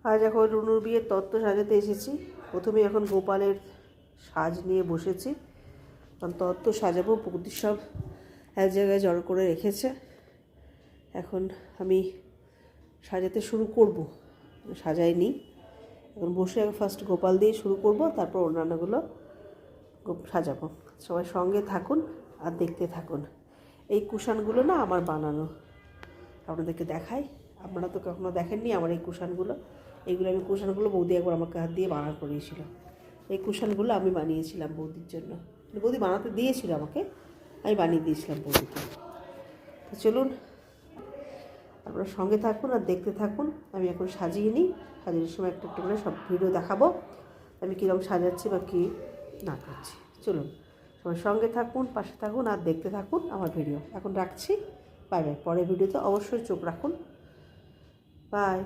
আজ এখন রুনুর বিয়ের তত্ত্ব সাজাতে এসেছি। প্রথমে এখন গোপালের সাজ নিয়ে বসেছি, কারণ তত্ত্ব সাজাবো। বৌদি সব এক জায়গায় জড়ো করে রেখেছে। এখন আমি সাজাতে শুরু করব, সাজাইনি। এখন বসে ফার্স্ট গোপাল দিয়ে শুরু করব, তারপর অন্যান্যগুলো সাজাবো। সবাই সঙ্গে থাকুন আর দেখতে থাকুন। এই কুশানগুলো না আমার বানানো, আপনাদেরকে দেখাই। আপনারা তো কখনো দেখেননি আমার এই কুশানগুলো। আমি কুশানগুলো বৌদি একবার আমাকে হাত দিয়ে বানানো করিয়েছিল। এই কুশানগুলো আমি বানিয়েছিলাম বৌদির জন্য। বৌদি বানাতে দিয়েছিল আমাকে, আমি বানিয়ে দিয়েছিলাম বৌদিকে। তো চলুন আপনারা সঙ্গে থাকুন আর দেখতে থাকুন। আমি এখন সাজিয়ে নিই, সাজানোর সময় একটু একটু করে সব ভিডিও দেখাবো আমি কীরকম সাজাচ্ছি বা কী না করছি। চলুন সবাই সঙ্গে থাকুন, পাশে থাকুন আর দেখতে থাকুন আমার ভিডিও। এখন রাখছি, বাই বাই। পরের ভিডিওতে অবশ্যই চোখ রাখুন, বাই।